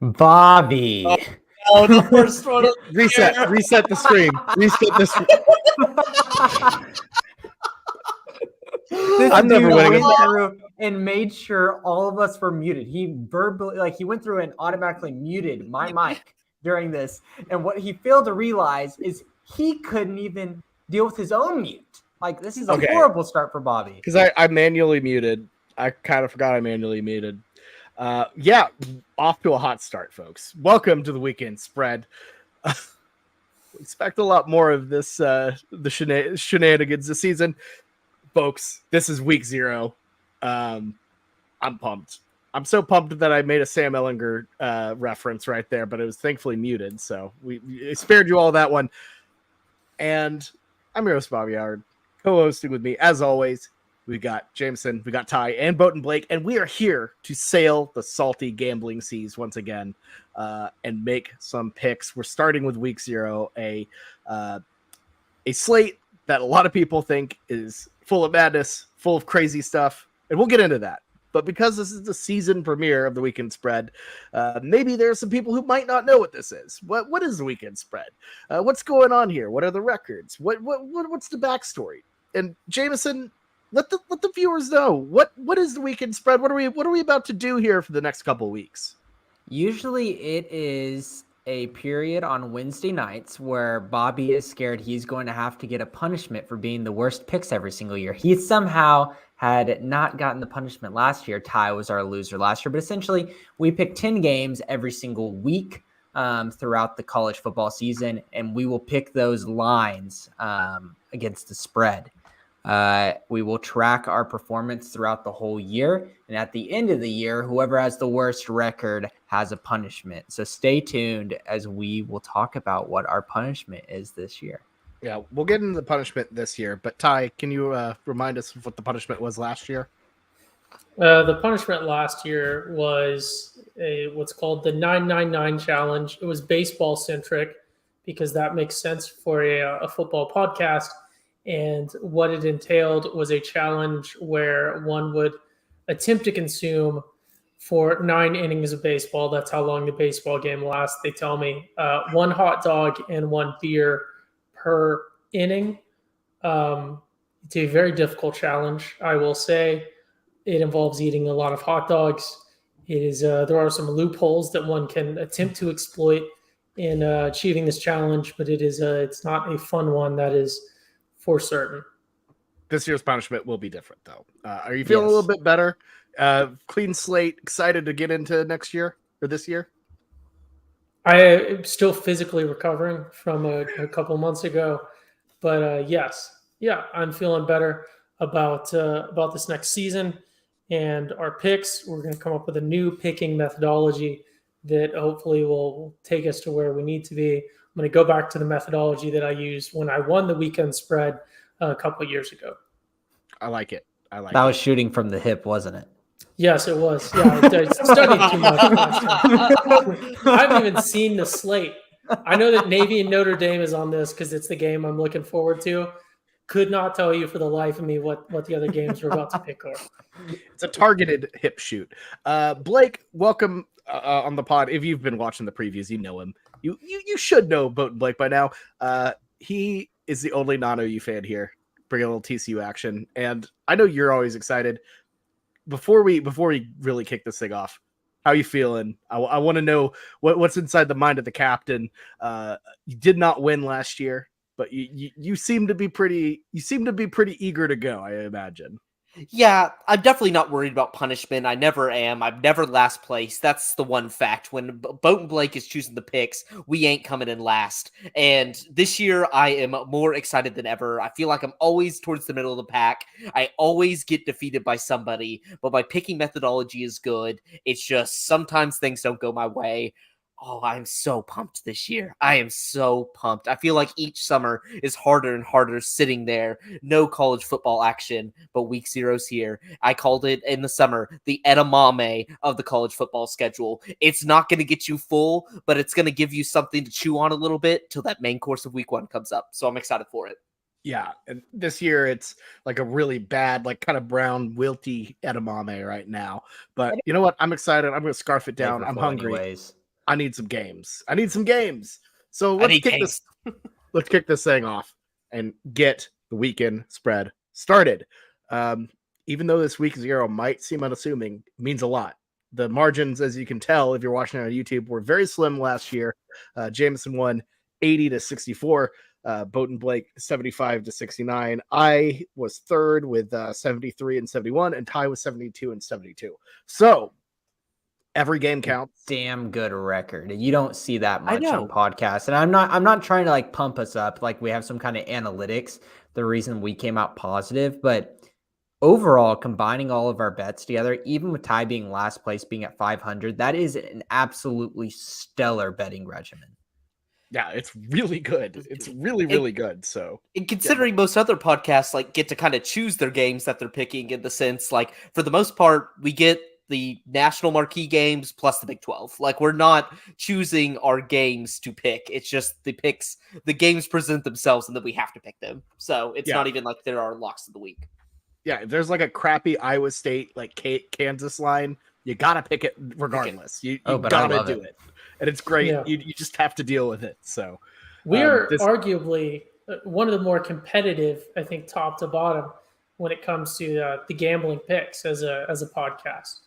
Bobby. Oh, the first one. Reset the stream. Reset the stream. I'm never winning. went through and made sure all of us were muted. He verbally, he went through and automatically muted my mic during this. And what he failed to realize is he couldn't even deal with his own mute. This is a horrible start for Bobby. Because I manually muted. I kind of forgot I manually muted. Yeah, off to a hot start, folks. Welcome to the weekend spread. We expect a lot more of this, the shenanigans this season. Folks, this is week 0. I'm pumped. I'm so pumped that I made a Sam Ellinger reference right there, but it was thankfully muted, so we spared you all that one. And I'm your host, Bobby Howard. Co-hosting with me, as always, we got Jameson, we got Ty, and Boat and Blake, and we are here to sail the salty gambling seas once again and make some picks. We're starting with week 0, a slate that a lot of people think is full of madness, full of crazy stuff, and we'll get into that. But because this is the season premiere of the weekend spread, maybe there are some people who might not know what this is. What is the weekend spread? What's going on here? What are the records? What's the backstory? And Jameson, let the viewers know what is the weekend spread. What are we about to do here for the next couple of weeks? Usually it is a period on Wednesday nights where Bobby is scared he's going to have to get a punishment for being the worst picks every single year. He somehow had not gotten the punishment last year. Ty was our loser last year, but essentially we pick 10 games every single week throughout the college football season, and we will pick those lines against the spread. We will track our performance throughout the whole year. And at the end of the year, whoever has the worst record has a punishment. So stay tuned as we will talk about what our punishment is this year. Yeah, we'll get into the punishment this year. But Ty, can you remind us of what the punishment was last year? The punishment last year was what's called the 999 challenge. It was baseball centric because that makes sense for a football podcast. And what it entailed was a challenge where one would attempt to consume for 9 innings of baseball. That's how long the baseball game lasts. They tell me 1 hot dog and 1 beer per inning. It's a very difficult challenge, I will say. It involves eating a lot of hot dogs. It is there are some loopholes that one can attempt to exploit in achieving this challenge, but it's not a fun one. That is for certain. This year's punishment will be different, though. Are you feeling a little bit better? Clean slate, excited to get into next year or this year? I am still physically recovering from a couple months ago, but yes, I'm feeling better about this next season and our picks. We're going to come up with a new picking methodology that hopefully will take us to where we need to be. I'm going to go back to the methodology that I used when I won the weekend spread a couple of years ago. I like it. That was shooting from the hip, wasn't it? Yes, it was. Yeah, I studied too much last time. I haven't even seen the slate. I know that Navy and Notre Dame is on this because it's the game I'm looking forward to. Could not tell you for the life of me what the other games we're about to pick are. It's a targeted hip shoot. Blake, welcome on the pod. If you've been watching the previews, you know him. You should know Boat and Blake by now. He is the only non-OU fan here. bring a little TCU action. And I know you're always excited. Before we really kick this thing off, how you feeling? I want to know what's inside the mind of the captain. You did not win last year, but you seem to be pretty eager to go, I imagine. Yeah, I'm definitely not worried about punishment. I never am. I'm never last place. That's the one fact. When Boat Blake is choosing the picks, we ain't coming in last. And this year, I am more excited than ever. I feel like I'm always towards the middle of the pack. I always get defeated by somebody, but my picking methodology is good. It's just sometimes things don't go my way. Oh, I'm so pumped this year. I am so pumped. I feel like each summer is harder and harder sitting there. No college football action, but week 0's here. I called it in the summer the edamame of the college football schedule. It's not going to get you full, but it's going to give you something to chew on a little bit till that main course of week 1 comes up. So I'm excited for it. Yeah, and this year it's like a really bad, like kind of brown, wilty edamame right now. But you know what? I'm excited. I'm going to scarf it down. I'm hungry. Anyways. I need some games. So let's kick this thing off and get the weekend spread started. Even though this week 0 might seem unassuming, it means a lot. The margins, as you can tell, if you're watching on YouTube, were very slim last year. Jameson won 80-64. Bowden Blake 75-69. I was third with 73-71, and Ty was 72-72. So every game counts. Damn good record. You don't see that much on podcasts. And I'm not trying to like pump us up like we have some kind of analytics, the reason we came out positive, but overall, combining all of our bets together, even with Ty being last place, being at 500, that is an absolutely stellar betting regimen. Yeah, it's really good. It's really good. So, and considering most other podcasts like get to kind of choose their games that they're picking, in the sense, like for the most part, we get the national marquee games plus the Big 12. Like we're not choosing our games to pick. It's just the picks, the games present themselves and then we have to pick them. So it's not even like there are locks of the week. Yeah. If there's like a crappy Iowa State, like Kansas line, you got to pick it regardless. You got to do it. And it's great. Yeah. You just have to deal with it. So we are arguably one of the more competitive, I think, top to bottom when it comes to the gambling picks as a podcast.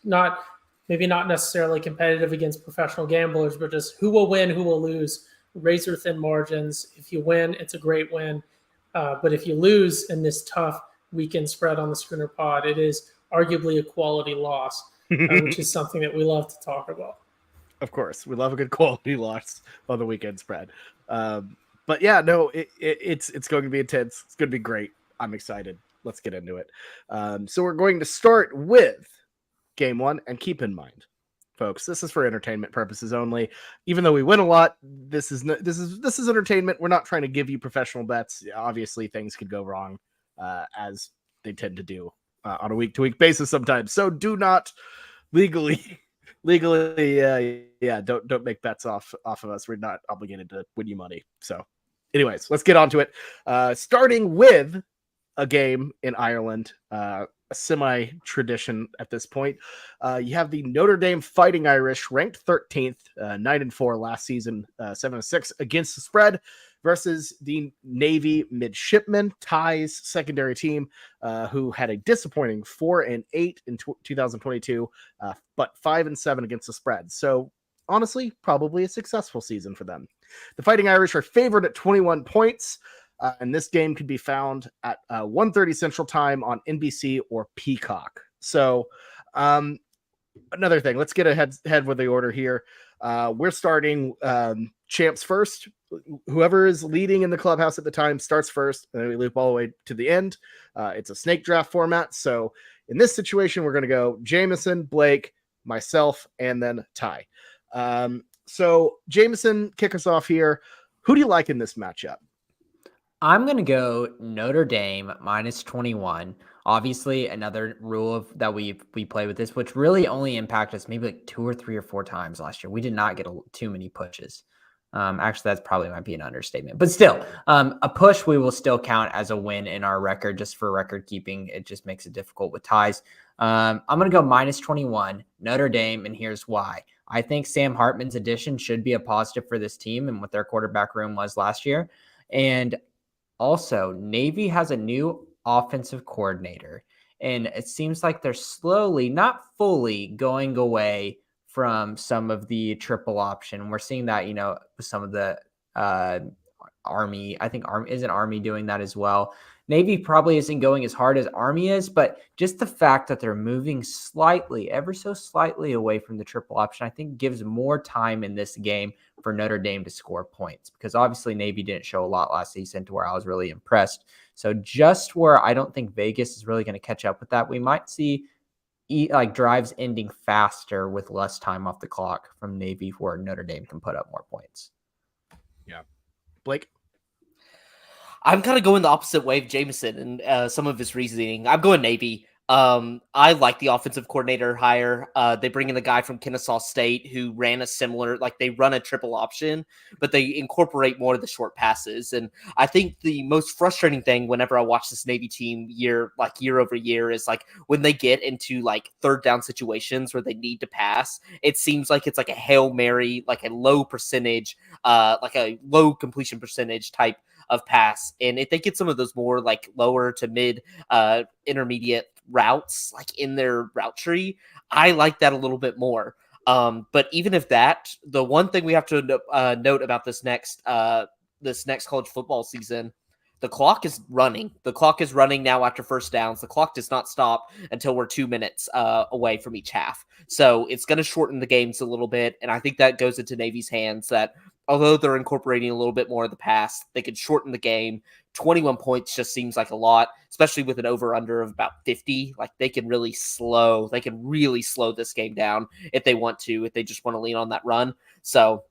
Maybe not necessarily competitive against professional gamblers, but just who will win, who will lose, razor thin margins. If you win, it's a great win. But if you lose in this tough weekend spread on the Schooner Pod, it is arguably a quality loss, which is something that we love to talk about. Of course, we love a good quality loss on the weekend spread. But yeah, no, it's going to be intense. It's going to be great. I'm excited. Let's get into it. So we're going to start with game 1, and keep in mind, folks, this is for entertainment purposes only. Even though we win a lot, this is entertainment. We're not trying to give you professional bets. Obviously, things could go wrong, as they tend to do on a week-to-week basis sometimes. So do not legally, don't make bets off of us. We're not obligated to win you money. So, anyways, let's get on to it. Starting with a game in Ireland, a semi-tradition at this point. You have the Notre Dame Fighting Irish, ranked 13th, 9-4 last season, 7-6 against the spread, versus the Navy Midshipmen, Ty's secondary team, who had a disappointing 4-8 in 2022, but 5-7 against the spread. So honestly, probably a successful season for them. The Fighting Irish are favored at 21 points. And this game could be found at 1:30 Central Time on NBC or Peacock. So another thing, let's get ahead with the order here. We're starting champs first. Whoever is leading in the clubhouse at the time starts first, and then we loop all the way to the end. It's a snake draft format. So in this situation, we're going to go Jameson, Blake, myself, and then Ty. So Jameson, kick us off here. Who do you like in this matchup? I'm going to go Notre Dame minus 21. Obviously, another rule that we play with this, which really only impacted us maybe like 2 or 3 or 4 times last year. We did not get too many pushes. Actually, that's probably might be an understatement. But still, a push we will still count as a win in our record, just for record keeping. It just makes it difficult with ties. I'm going to go minus 21, Notre Dame, and here's why. I think Sam Hartman's addition should be a positive for this team and what their quarterback room was last year. And also, Navy has a new offensive coordinator. And it seems like they're slowly, not fully, going away from some of the triple option. We're seeing that, with some of the Army. I think Army doing that as well. Navy probably isn't going as hard as Army is, but just the fact that they're moving slightly, ever so slightly away from the triple option, I think gives more time in this game for Notre Dame to score points, because obviously Navy didn't show a lot last season to where I was really impressed. So just where I don't think Vegas is really going to catch up with that, we might see drives ending faster with less time off the clock from Navy, where Notre Dame can put up more points. Yeah. Blake? I'm kind of going the opposite way of Jameson and some of his reasoning. I'm going Navy. I like the offensive coordinator hire. They bring in a guy from Kennesaw State who ran a similar, they run a triple option, but they incorporate more of the short passes. And I think the most frustrating thing whenever I watch this Navy team year over year is when they get into third down situations where they need to pass, it seems like it's like a Hail Mary, a low percentage, a low completion percentage type of pass. And if they get some of those more lower to mid intermediate routes in their route tree, I like that a little bit more. But even if that, the one thing we have to note about this next college football season, the clock is running. The clock is running now after first downs. The clock does not stop until we're 2 minutes away from each half. So it's going to shorten the games a little bit. And I think that goes into Navy's hands, that although they're incorporating a little bit more of the pass, they could shorten the game. 21 points just seems like a lot, especially with an over-under of about 50. They can really slow this game down if they want to, if they just want to lean on that run. So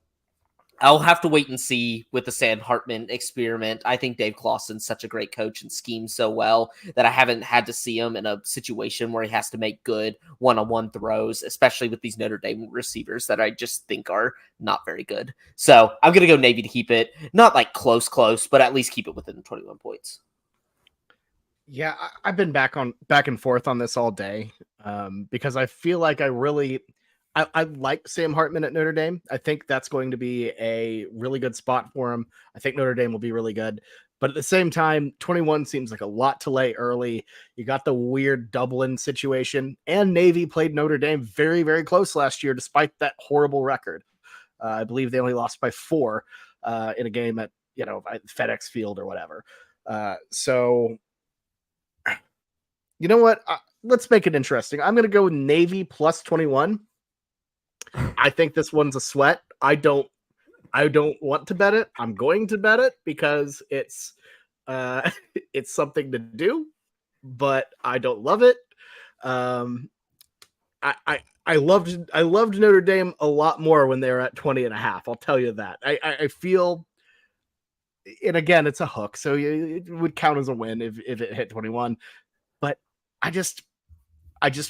I'll have to wait and see with the Sam Hartman experiment. I think Dave Clawson's such a great coach and schemes so well that I haven't had to see him in a situation where he has to make good one-on-one throws, especially with these Notre Dame receivers that I just think are not very good. So I'm going to go Navy to keep it, not close, but at least keep it within 21 points. Yeah, I've been back and forth on this all day because I feel like I like Sam Hartman at Notre Dame. I think that's going to be a really good spot for him. I think Notre Dame will be really good. But at the same time, 21 seems like a lot to lay early. You got the weird Dublin situation, and Navy played Notre Dame very, very close last year, despite that horrible record. I believe they only lost by 4 in a game at FedEx Field or whatever. So you know what? Let's make it interesting. I'm going to go Navy plus 21. I think this one's a sweat. I don't want to bet it. I'm going to bet it because it's something to do, but I don't love it. I loved Notre Dame a lot more when they were at 20.5. I'll tell you that. I feel, and again, it's a hook, so it would count as a win if it hit 21. But I just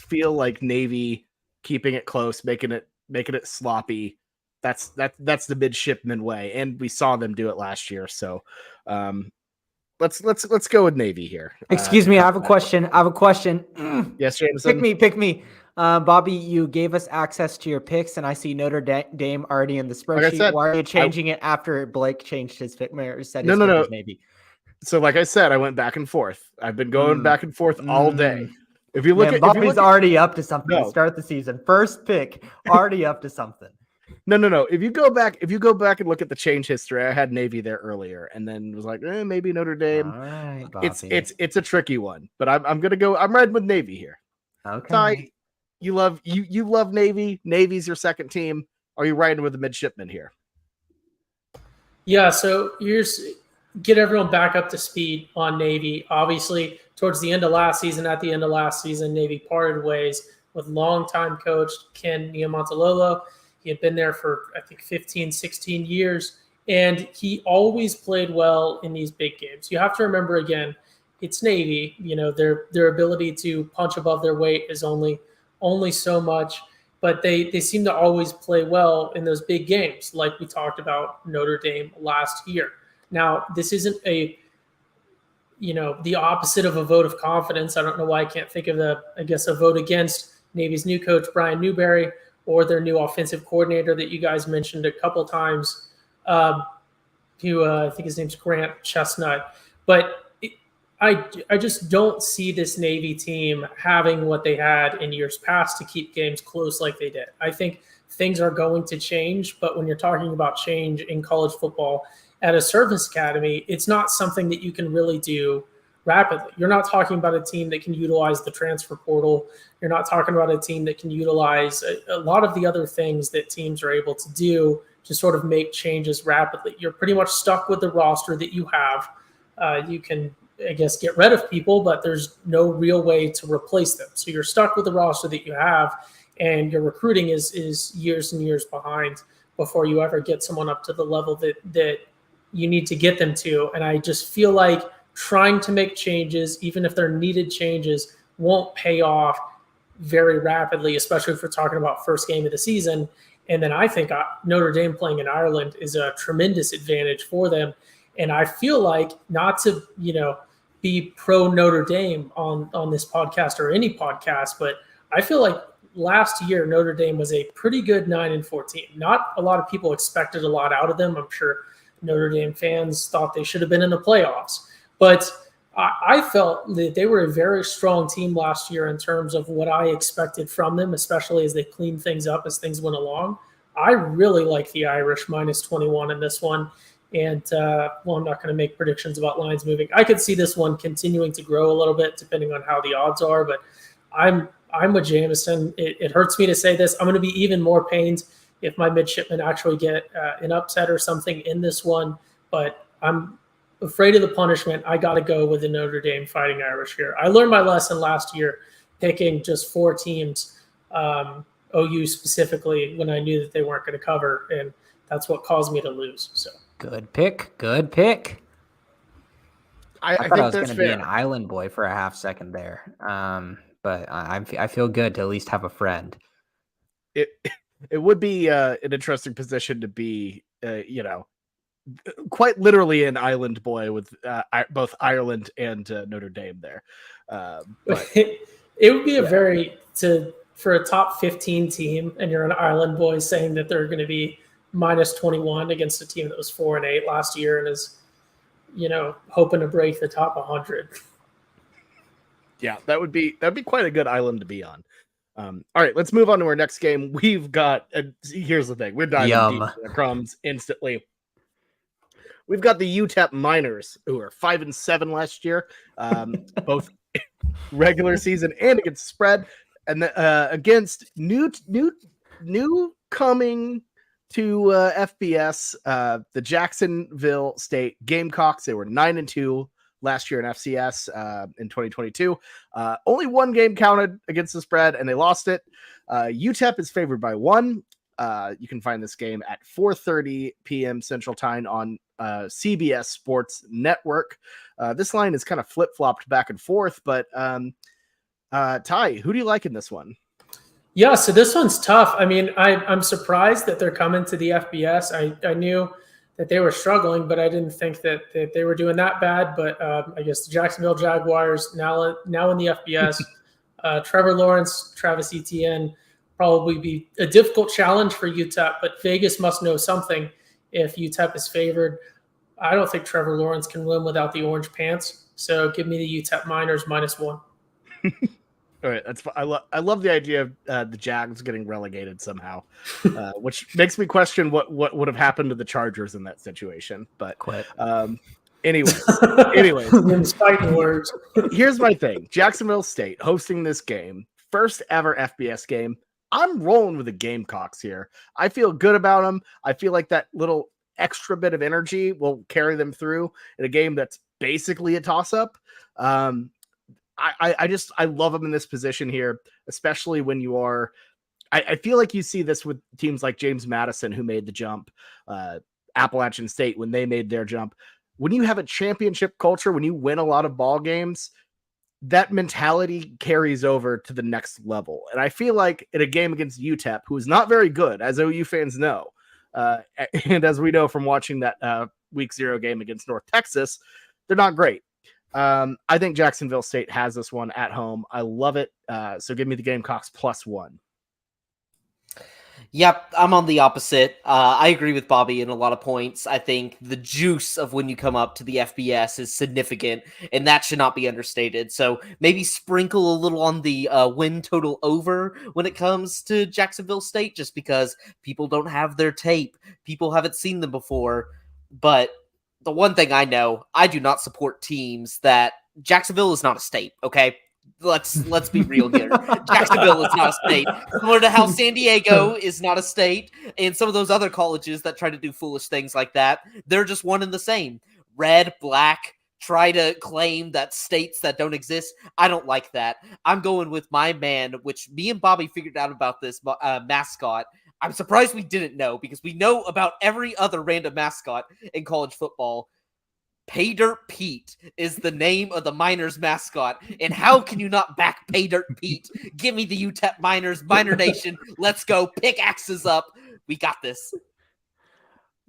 feel like Navy keeping it close, making it sloppy. That's the midshipman way, and we saw them do it last year. So let's go with Navy here. Excuse me, I have a question. Yes, Jameson. Pick me. Bobby, you gave us access to your picks, and I see Notre Dame already in the spreadsheet. Said, why are you changing it after Blake changed his pick? Or said his no. Maybe. So, like I said, I went back and forth. I've been going back and forth all day. If you look at Bobby's already up to something to start the season. First pick, already up to something. No. If you go back and look at the change history, I had Navy there earlier, and then was like, maybe Notre Dame. All right, Bobby. It's a tricky one, but I'm gonna go. I'm riding with Navy here. Okay. Ty, you love Navy. Navy's your second team. Are you riding with the midshipmen here? Yeah. So get everyone back up to speed on Navy. Obviously, towards the end of last season, Navy parted ways with longtime coach Ken Niumatalolo. He had been there for, I think, 15, 16 years, and he always played well in these big games. You have to remember, again, it's Navy. Their ability to punch above their weight is only so much, but they seem to always play well in those big games, like we talked about Notre Dame last year. Now, this isn't the opposite of a vote of confidence. I don't know why I can't think of a vote against Navy's new coach, Brian Newberry, or their new offensive coordinator that you guys mentioned a couple times, who I think his name's Grant Chestnut. But I just don't see this Navy team having what they had in years past to keep games close like they did. I think things are going to change, but when you're talking about change in college football at a service academy, it's not something that you can really do rapidly. You're not talking about a team that can utilize the transfer portal. You're not talking about a team that can utilize a lot of the other things that teams are able to do to sort of make changes rapidly. You're pretty much stuck with the roster that you have. You can, I guess, get rid of people, but there's no real way to replace them. So you're stuck with the roster that you have, and your recruiting is years and years behind before you ever get someone up to the level that you need to get them to. And I just feel like trying to make changes, even if they're needed changes, won't pay off very rapidly, especially if we're talking about first game of the season. And then I think Notre Dame playing in Ireland is a tremendous advantage for them. And I feel like, not to, be pro Notre Dame on this podcast or any podcast, but I feel like last year Notre Dame was a pretty good 9-14. Not a lot of people expected a lot out of them. I'm sure Notre Dame fans thought they should have been in the playoffs, but I felt that they were a very strong team last year in terms of what I expected from them, especially as they cleaned things up as things went along. I really like the Irish -21 in this one. And, I'm not going to make predictions about lines moving. I could see this one continuing to grow a little bit depending on how the odds are, but I'm with Jamison. It hurts me to say this. I'm going to be even more pained if my midshipmen actually get an upset or something in this one, but I'm afraid of the punishment. I got to go with the Notre Dame Fighting Irish here. I learned my lesson last year picking just 4 teams, OU specifically, when I knew that they weren't going to cover, and that's what caused me to lose. So. Good pick. Good pick. I thought I was going to be an island boy for a half second there. But I feel good to at least have a friend. It would be an interesting position to be, quite literally an island boy with both Ireland and Notre Dame there. But it would be for a top 15 team, and you're an island boy saying that they're going to be -21 against a team that was 4-8 last year and is, hoping to break the top 100. Yeah, that'd be quite a good island to be on. All right, let's move on to our next game. We've got here's the thing. We're diving deep into the crumbs instantly. We've got the UTEP Miners, who are 5-7 last year, both regular season and against spread, and against new coming to FBS, the Jacksonville State Gamecocks. They were 9-2 last year in FCS in 2022. Only one game counted against the spread, and they lost it. UTEP is favored by 1. You can find this game at 4:30 p.m. Central Time on CBS Sports Network. This line is kind of flip-flopped back and forth, but Ty, who do you like in this one? Yeah, so this one's tough. I mean, I'm surprised that they're coming to the FBS. I knew that they were struggling, but I didn't think that they were doing that bad. But I guess the Jacksonville Jaguars now in the FBS. Trevor Lawrence, Travis Etienne, probably be a difficult challenge for UTEP, but Vegas must know something if UTEP is favored. I don't think Trevor Lawrence can win without the orange pants. So give me the UTEP Miners -1. All right, that's I love the idea of the Jags getting relegated somehow, which makes me question what would have happened to the Chargers in that situation. But anyways, fighting words. Here's my thing: Jacksonville State hosting this game, first ever FBS game. I'm rolling with the Gamecocks here. I feel good about them. I feel like that little extra bit of energy will carry them through in a game that's basically a toss-up. I love them in this position here, especially when you are. I feel like you see this with teams like James Madison, who made the jump, Appalachian State when they made their jump. When you have a championship culture, when you win a lot of ball games, that mentality carries over to the next level. And I feel like in a game against UTEP, who is not very good, as OU fans know, and as we know from watching that Week 0 game against North Texas, they're not great. I think Jacksonville State has this one at home. I love it. So give me the Gamecocks +1. Yep, I'm on the opposite. I agree with Bobby in a lot of points. I think the juice of when you come up to the FBS is significant, and that should not be understated. So maybe sprinkle a little on the win total over when it comes to Jacksonville State, just because people don't have their tape. People haven't seen them before. But the one thing I know, I do not support teams that Jacksonville is not a state, okay? Let's be real here. Jacksonville is not a state. Similar to how San Diego is not a state, and some of those other colleges that try to do foolish things like that, they're just one and the same. Red, black, try to claim that states that don't exist. I don't like that. I'm going with my man, which me and Bobby figured out about this mascot. I'm surprised we didn't know, because we know about every other random mascot in college football. Pay Dirt Pete is the name of the Miners mascot, and how can you not back Pay Dirt Pete? Give me the UTEP Miners, Miner Nation. Let's go. Pickaxes up. We got this.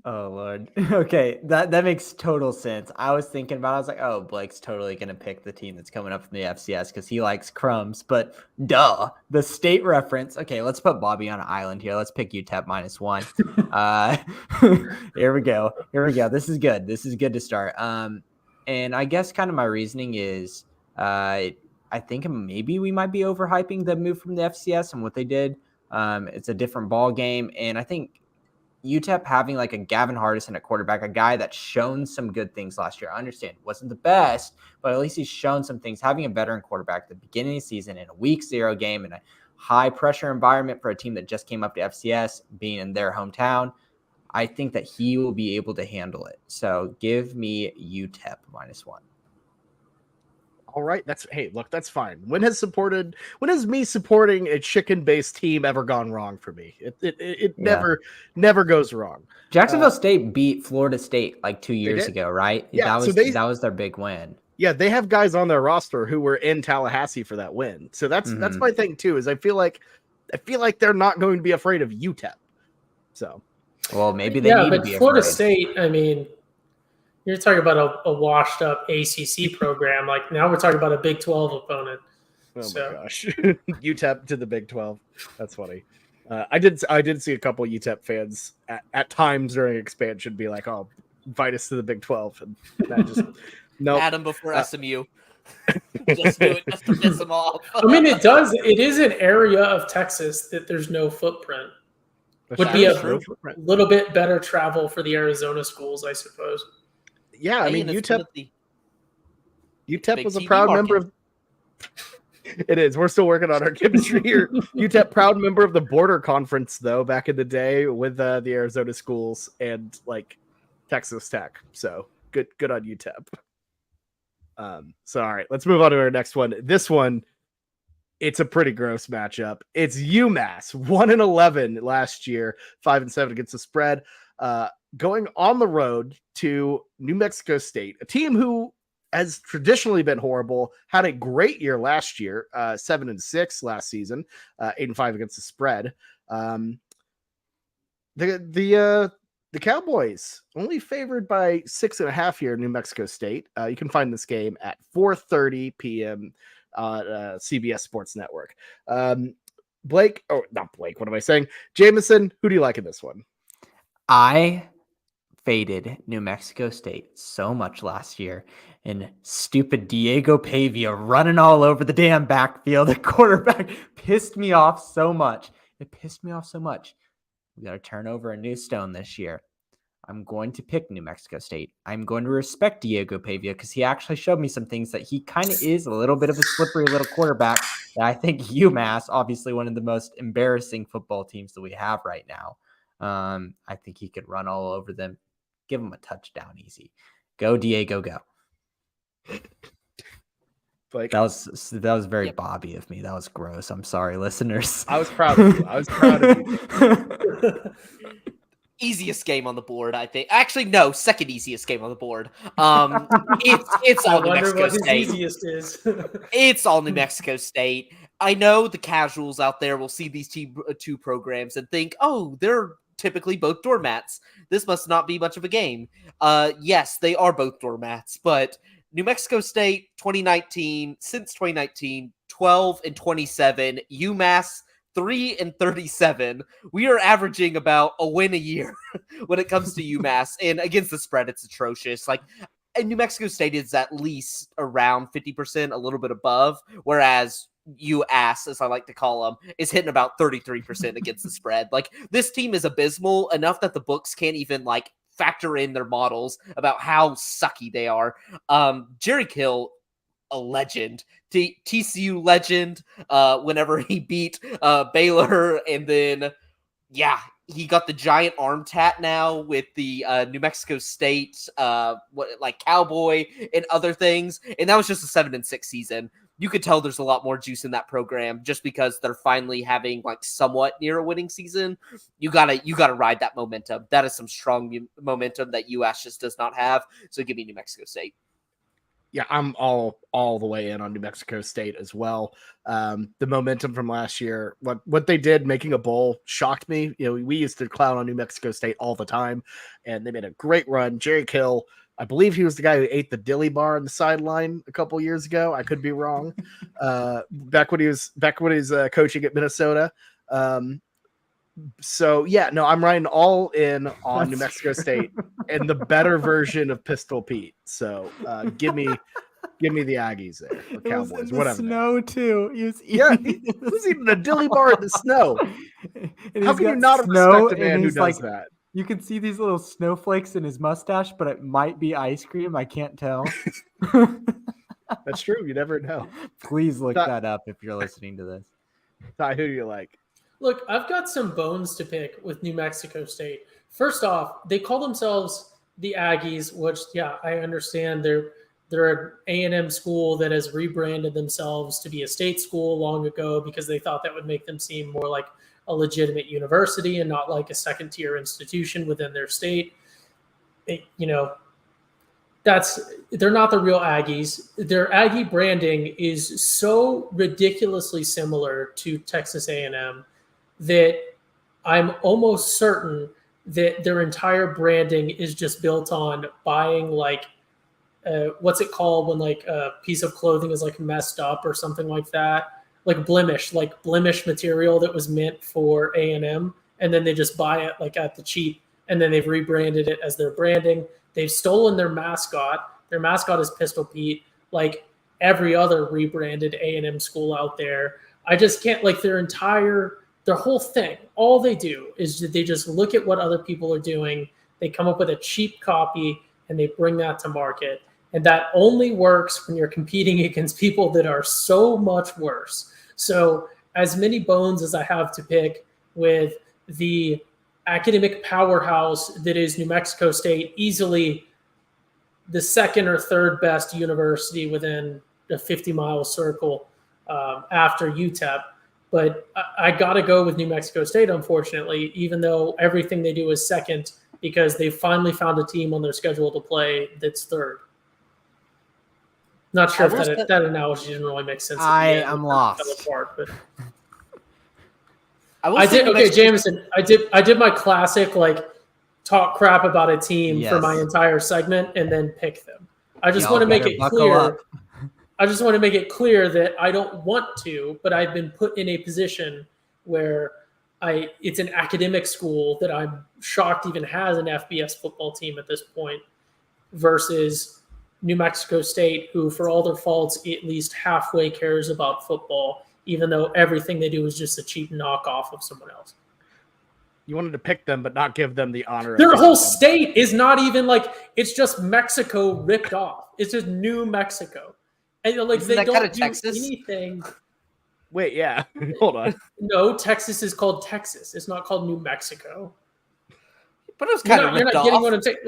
Oh Lord. Okay, that makes total sense. I was thinking about it, I was like, oh, Blake's totally gonna pick the team that's coming up from the FCS because he likes crumbs, but duh, the state reference. Okay, let's put Bobby on an island here. Let's pick UTEP -1. Here we go. This is good. This is good to start. And I guess kind of my reasoning is I think maybe we might be overhyping the move from the FCS and what they did. It's a different ball game, and I think UTEP having like a Gavin Hardison at quarterback, a guy that's shown some good things last year. I understand wasn't the best, but at least he's shown some things. Having a veteran quarterback at the beginning of the season in a week 0 game in a high pressure environment for a team that just came up to FCS, being in their hometown, I think that he will be able to handle it. So give me UTEP -1. All right, that's fine. When has me supporting a chicken-based team ever gone wrong for me? It never goes wrong. Jacksonville State beat Florida State like 2 years ago, right? Yeah, that was their big win. Yeah, they have guys on their roster who were in Tallahassee for that win. So that's my thing too. Is I feel like they're not going to be afraid of UTEP. So, well, maybe they need to be Florida afraid. State. I mean, you're talking about a washed up ACC program. Like now we're talking about a Big 12 opponent. Oh my gosh, UTEP to the Big 12. That's funny. I did see a couple UTEP fans at times during expansion be like, "Oh, invite us to the Big 12," and that just no. Add them before SMU. Just do it just to piss them off. I mean, it is an area of Texas that there's no footprint. Would be a little bit better travel for the Arizona schools, I suppose. Yeah, I mean, UTEP was a proud member of. It is. We're still working on our chemistry here. UTEP, proud member of the Border Conference, though, back in the day with the Arizona schools and like Texas Tech. So good on UTEP. So all right, let's move on to our next one. This one, it's a pretty gross matchup. It's UMass 1-11 last year, 5-7 against the spread. Going on the road to New Mexico State, a team who has traditionally been horrible, had a great year last year, 7-6 last season, 8-5 against the spread. The Cowboys only favored by 6.5 here in New Mexico State. You can find this game at 4:30 p.m. on CBS Sports Network. Blake, oh, not Blake. What am I saying? Jameson, who do you like in this one? I faded New Mexico State so much last year, and stupid Diego Pavia running all over the damn backfield. The quarterback pissed me off so much. It pissed me off so much. We got to turn over a new stone this year. I'm going to pick New Mexico State. I'm going to respect Diego Pavia because he actually showed me some things that he kind of is a little bit of a slippery little quarterback. That I think UMass, obviously one of the most embarrassing football teams that we have right now. I think he could run all over them. Give him a touchdown easy. Go, Diego, go. Like, that was very Bobby of me. That was gross. I'm sorry, listeners. I was proud of you. Easiest game on the board, I think. Actually, no, second easiest game on the board. It's all New Mexico State. Easiest is. It's all New Mexico State. I know the casuals out there will see these two programs and think, oh, they're typically both doormats. This must not be much of a game. Yes, they are both doormats, but New Mexico State 2019, since 2019, 12-27, UMass 3-37. We are averaging about a win a year when it comes to UMass, and against the spread, it's atrocious. Like, and New Mexico State is at least around 50%, a little bit above, whereas UAS, as I like to call them, is hitting about 33% against the spread. Like, this team is abysmal enough that the books can't even like factor in their models about how sucky they are. Jerry Kill, a legend, TCU legend, whenever he beat Baylor, and then he got the giant arm tat now with the New Mexico State Cowboy and other things, and that was just a 7-6 season. You could tell there's a lot more juice in that program just because they're finally having like somewhat near a winning season. You gotta ride that momentum. That is some strong momentum that UAS just does not have. So give me New Mexico State. Yeah, I'm all the way in on New Mexico State as well. The momentum from last year, what they did making a bowl shocked me. You know, we used to clown on New Mexico State all the time, and they made a great run. Jerry Kill, I believe he was the guy who ate the dilly bar on the sideline a couple years ago. I could be wrong. Back when he was coaching at Minnesota. So yeah, no, I'm riding all in on New Mexico State and the better version of Pistol Pete. So give me the Aggies there, or Cowboys, whatever. Snow too. He was eating a dilly bar in the snow. How can you not respect a man who does that? You can see these little snowflakes in his mustache, but it might be ice cream. I can't tell. That's true. You never know. Please look that up if you're listening to this. Ty, who do you like? Look, I've got some bones to pick with New Mexico State. First off, they call themselves the Aggies, which, I understand they're an A&M school that has rebranded themselves to be a state school long ago because they thought that would make them seem more like a legitimate university and not like a second-tier institution within their state. They're not the real Aggies. Their Aggie branding is so ridiculously similar to Texas A&M that I'm almost certain that their entire branding is just built on buying what's it called when like a piece of clothing is like messed up or something like that, like blemish material that was meant for A&M, and then they just buy it like at the cheap, and then they've rebranded it as their branding. They've stolen their mascot. Their mascot is Pistol Pete, like every other rebranded A&M school out there. I just can't, like, their whole thing, all they do is they just look at what other people are doing. They come up with a cheap copy and they bring that to market. And that only works when you're competing against people that are so much worse. So as many bones as I have to pick with the academic powerhouse that is New Mexico State, easily the second or third best university within a 50-mile circle after UTEP. But I got to go with New Mexico State, unfortunately, even though everything they do is second, because they finally found a team on their schedule to play that's third. Not sure if that analogy didn't really make sense. I'm lost. Apart, but I did. Okay, Jameson. I did my classic talk crap about a team for my entire segment and then pick them. I just want to make it clear. I just want to make it clear that I don't want to, but I've been put in a position where it's an academic school that I'm shocked even has an FBS football team at this point versus New Mexico State, who for all their faults, at least halfway cares about football, even though everything they do is just a cheap knockoff of someone else. You wanted to pick them, but not give them the honor. Their whole state is not even it's just Mexico ripped off. It's just New Mexico. And they don't do Texas? anything. Wait, yeah. Hold on. No, Texas is called Texas. It's not called New Mexico. But it was kind of ripped off. You're not getting what I'm saying.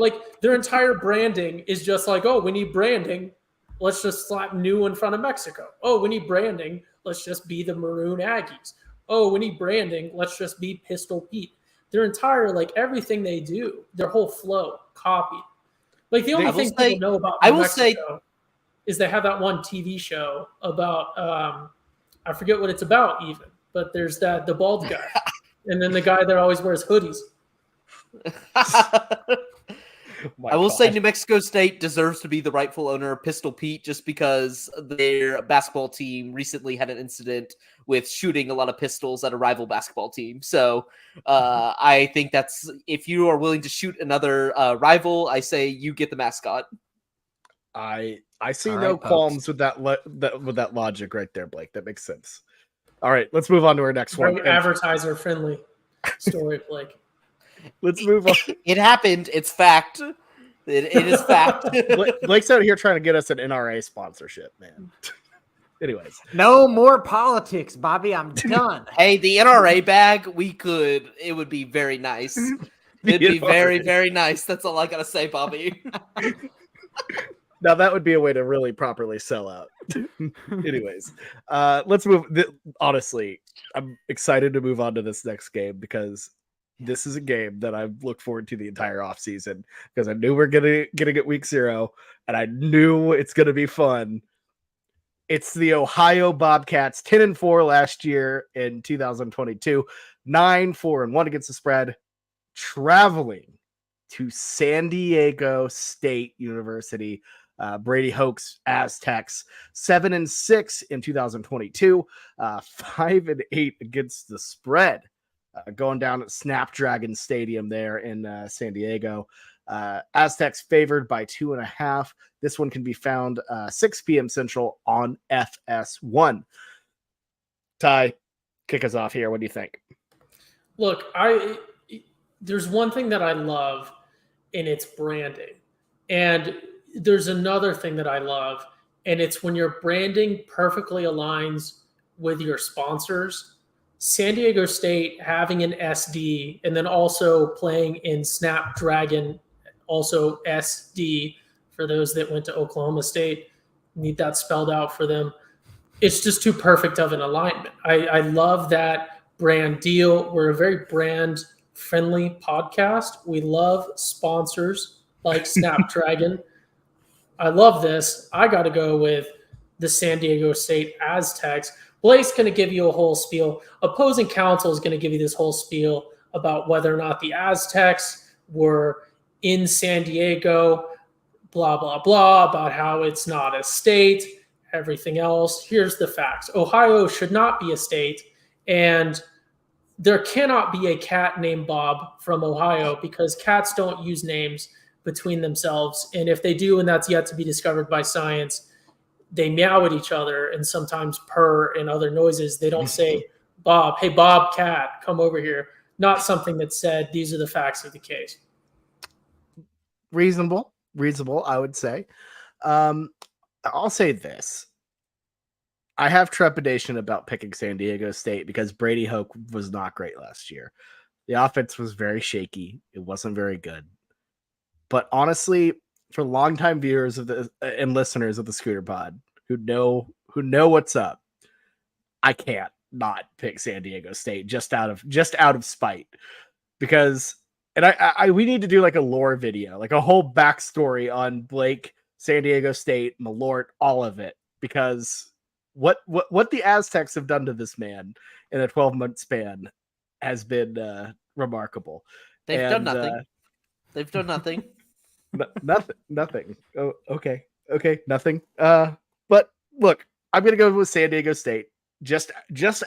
Their entire branding is just we need branding. Let's just slap new in front of Mexico. Oh, we need branding. Let's just be the Maroon Aggies. Oh, we need branding. Let's just be Pistol Pete. Their entire, everything they do, their whole flow, copied. The only thing people know about New Mexico is they have that one TV show about, I forget what it's about even, but there's the bald guy. And then the guy that always wears hoodies. My I will say God. New Mexico State deserves to be the rightful owner of Pistol Pete just because their basketball team recently had an incident with shooting a lot of pistols at a rival basketball team. So I think that's, if you are willing to shoot another rival, I say you get the mascot. I see All no right, qualms with that with that logic right there, Blake. That makes sense. All right, let's move on to our next one. Very advertiser friendly story, Blake. Let's move on. It happened. It's fact. It is fact. Blake's out here trying to get us an NRA sponsorship, man. Anyways, No more politics, Bobby. I'm done. Hey, the NRA bag, it would be very nice. It'd be very, very nice. That's all I gotta say, Bobby. now that would be a way to really properly sell out. Anyways, let's move. Honestly, I'm excited to move on to this next game because this is a game that I've looked forward to the entire offseason because I knew we're getting it week 0, and I knew it's gonna be fun. It's the Ohio Bobcats, 10-4 last year in 2022, 9-4-1 against the spread, traveling to San Diego State University. Brady Hoke's Aztecs, 7-6 in 2022, 5-8 against the spread, going down at Snapdragon Stadium there in San Diego. Aztecs favored by 2.5. This one can be found 6 p.m. Central on FS1. Ty, kick us off here. What do you think? Look, there's one thing that I love, and it's branding. And there's another thing that I love, and it's when your branding perfectly aligns with your sponsors. San Diego State having an SD and then also playing in Snapdragon, also SD, for those that went to Oklahoma State, need that spelled out for them. It's just too perfect of an alignment. I love that brand deal. We're a very brand friendly podcast. We love sponsors like Snapdragon. I love this. I got to go with the San Diego State Aztecs. Blake's going to give you a whole spiel. Opposing counsel is going to give you this whole spiel about whether or not the Aztecs were in San Diego, blah, blah, blah, about how it's not a state, everything else. Here's the facts. Ohio should not be a state, and there cannot be a cat named Bob from Ohio because cats don't use names between themselves. And if they do, and that's yet to be discovered by science, they meow at each other and sometimes purr and other noises. They don't say, Bob, hey, Bob, cat, come over here. Not something that's said. These are the facts of the case. Reasonable, I would say. I'll say this. I have trepidation about picking San Diego State because Brady Hoke was not great last year. The offense was very shaky. It wasn't very good. But honestly, for longtime viewers of the and listeners of the Scooter Pod who know what's up, I can't not pick San Diego State just out of spite. Because and we need to do like a lore video, like a whole backstory on Blake, San Diego State, Malort, all of it. Because what the Aztecs have done to this man in a 12-month span has been remarkable. They've done nothing. They've done nothing. Nothing. Oh, okay, nothing. But look, I'm gonna go with San Diego State. Just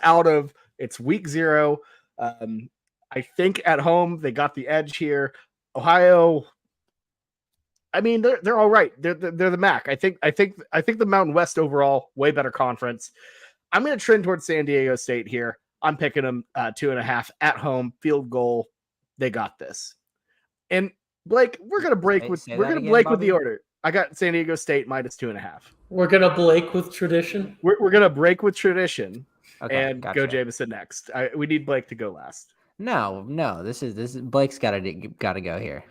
out of it's week 0. I think at home they got the edge here. Ohio, I mean, they're all right. They're the MAC. I think the Mountain West overall way better conference. I'm going to trend towards San Diego State here. I'm picking them 2.5 at home, field goal. They got this. And Blake, we're going to break with the order. I got San Diego State minus 2.5. We're going to Blake with tradition. We're going to break with tradition and gotcha. go Jameson next. We need Blake to go last. No. This is Blake's got to go here.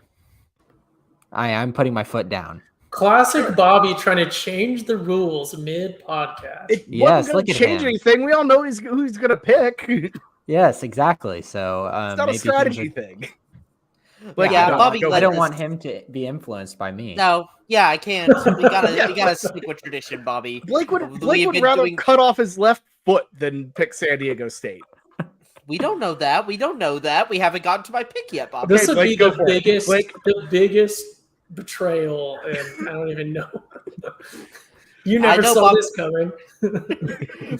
I'm putting my foot down. Classic Bobby trying to change the rules mid podcast. It wasn't going to change anything. We all know who he's going to pick. Yes, exactly. So it's not a strategy thing. Like, yeah, Bobby. I don't want him to be influenced by me. No, yeah, I can't. We gotta stick with tradition, Bobby. Blake would rather cut off his left foot than pick San Diego State. We don't know that. We haven't gotten to my pick yet, Bobby. This would be the biggest betrayal, and I don't even know. You I never know, saw Bob. this coming.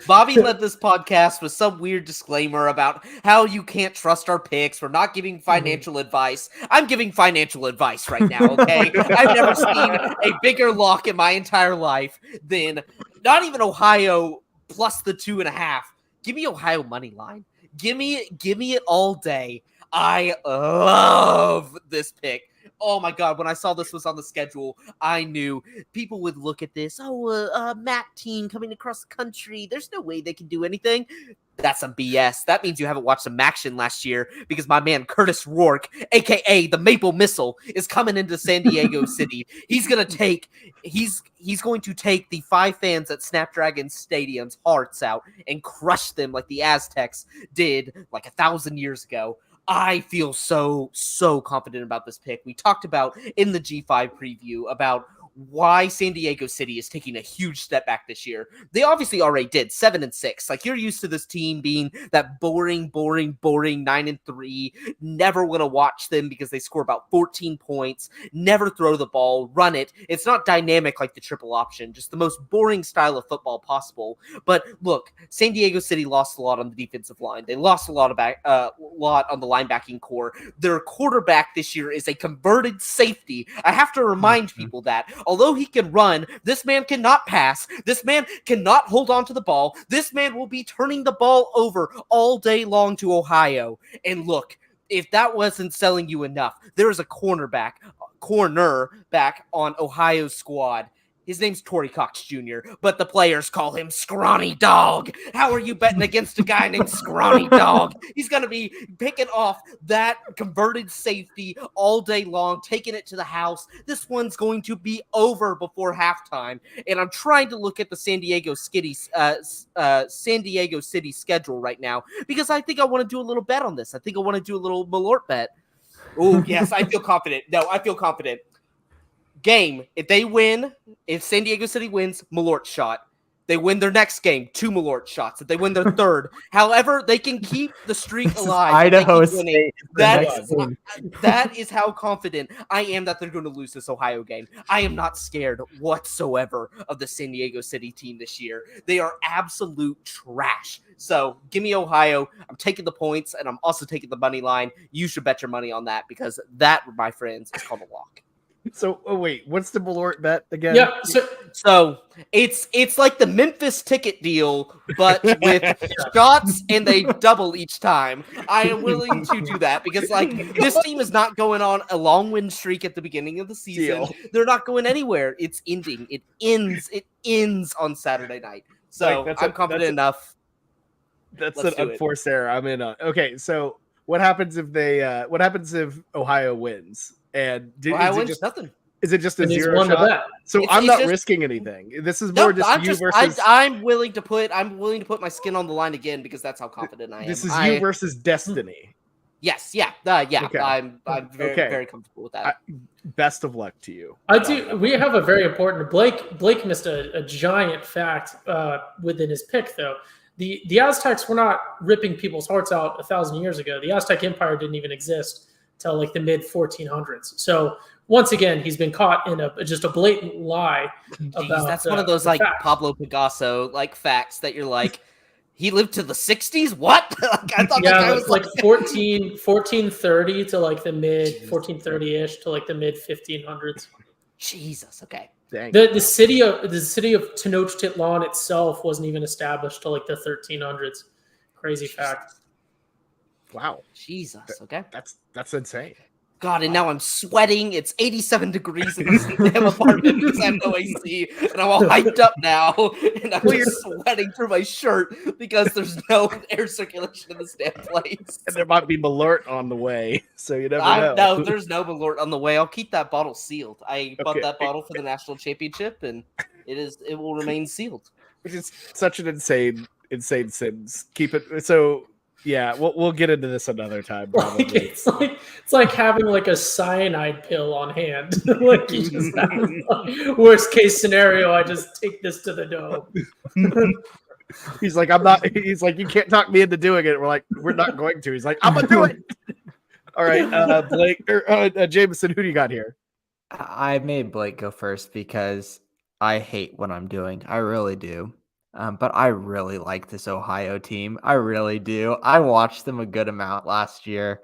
Bobby led this podcast with some weird disclaimer about how you can't trust our picks. We're not giving financial advice. I'm giving financial advice right now, okay? I've never seen a bigger lock in my entire life than not even Ohio plus the 2.5. Give me Ohio money line. Give me it all day. I love this pick. Oh my God, when I saw this was on the schedule, I knew people would look at this. Oh, MAC team coming across the country. There's no way they can do anything. That's some BS. That means you haven't watched some action last year because my man Curtis Rourke, aka the Maple Missile, is coming into San Diego City. He's going to take the 5 fans at Snapdragon Stadium's hearts out and crush them like the Aztecs did like 1,000 years ago. I feel so confident about this pick. We talked about in the G5 preview about why San Diego City is taking a huge step back this year. They obviously already did 7-6. Like, you're used to this team being that boring 9-3. Never want to watch them because they score about 14 points, never throw the ball, run it. It's not dynamic like the triple option, just the most boring style of football possible. But look, San Diego City lost a lot on the defensive line. They lost a lot on the linebacking core. Their quarterback this year is a converted safety. I have to remind people that. Although he can run, this man cannot pass. This man cannot hold on to the ball. This man will be turning the ball over all day long to Ohio. And look, if that wasn't selling you enough, there is a cornerback on Ohio's squad. His name's Torrey Cox Jr., but the players call him Scrawny Dog. How are you betting against a guy named Scrawny Dog? He's going to be picking off that converted safety all day long, taking it to the house. This one's going to be over before halftime. And I'm trying to look at the San Diego City schedule right now because I think I want to do a little bet on this. I think I want to do a little Malort bet. Oh, yes, I feel confident. No, I feel confident. Game, if San Diego City wins, Malort shot. They win their next game, 2 Malort shots. If they win their third, however, they can keep the streak alive. Idaho State. That is how confident I am that they're going to lose this Ohio game. I am not scared whatsoever of the San Diego City team this year. They are absolute trash. So give me Ohio. I'm taking the points, and I'm also taking the money line. You should bet your money on that because that, my friends, is called a lock. So, wait, what's the Malort bet again? Yeah, so it's like the Memphis ticket deal, but with shots, and they double each time. I am willing to do that because, like, this team is not going on a long win streak at the beginning of the season. They're not going anywhere. It's ending. It ends on Saturday night. So I'm confident enough. That's an unforced error. I'm in on. Okay, so what happens if Ohio wins? And nothing. Is it just a zero shot? So I'm not risking anything. This is more versus. I'm willing to put my skin on the line again because that's how confident I am. This is you versus destiny. Yes, yeah. Okay. I'm very comfortable with that. Best of luck to you. I do. We have a very important. Blake missed a giant fact within his pick, though. The Aztecs were not ripping people's hearts out 1,000 years ago. The Aztec Empire didn't even exist till like the mid 1400s. So once again, he's been caught in just a blatant lie. That's one of those like facts. Pablo Picasso like facts that you're like, he lived to the 60s. What? I thought that guy was like 1430 to like the mid 1430ish to like the mid 1500s. Jesus. Okay. Dang. The city of Tenochtitlan itself wasn't even established till like the 1300s. Crazy fact. Wow. Jesus. Okay. That's insane. God, and now I'm sweating. It's 87 degrees in this damn apartment because I have no AC, and I'm all hyped up now, and I'm just sweating through my shirt because there's no air circulation in this damn place. And there might be Malort on the way, so you never know. No, there's no Malort on the way. I'll keep that bottle sealed. I bought that bottle for the national championship, and it will remain sealed. Which is such an insane sentence. Keep it so. Yeah, we'll get into this another time. Probably. It's like having like a cyanide pill on hand. Like you just have, worst case scenario, I just take this to the dome. He's like, I'm not. He's like, you can't talk me into doing it. We're like, we're not going to. He's like, I'm gonna do it. All right, Blake or Jameson, who do you got here? I made Blake go first because I hate what I'm doing. I really do. But I really like this Ohio team. I really do. I watched them a good amount last year.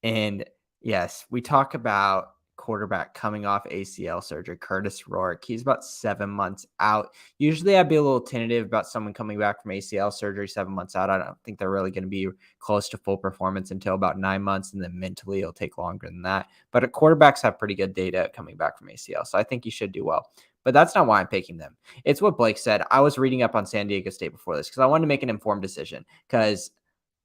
And yes, we talk about quarterback coming off ACL surgery, Curtis Rourke. He's about 7 months out. Usually I'd be a little tentative about someone coming back from ACL surgery 7 months out. I don't think they're really going to be close to full performance until about 9 months. And then mentally it'll take longer than that. But quarterbacks have pretty good data coming back from ACL. So I think you should do well. But that's not why I'm picking them. It's what Blake said. I was reading up on San Diego State before this because I wanted to make an informed decision because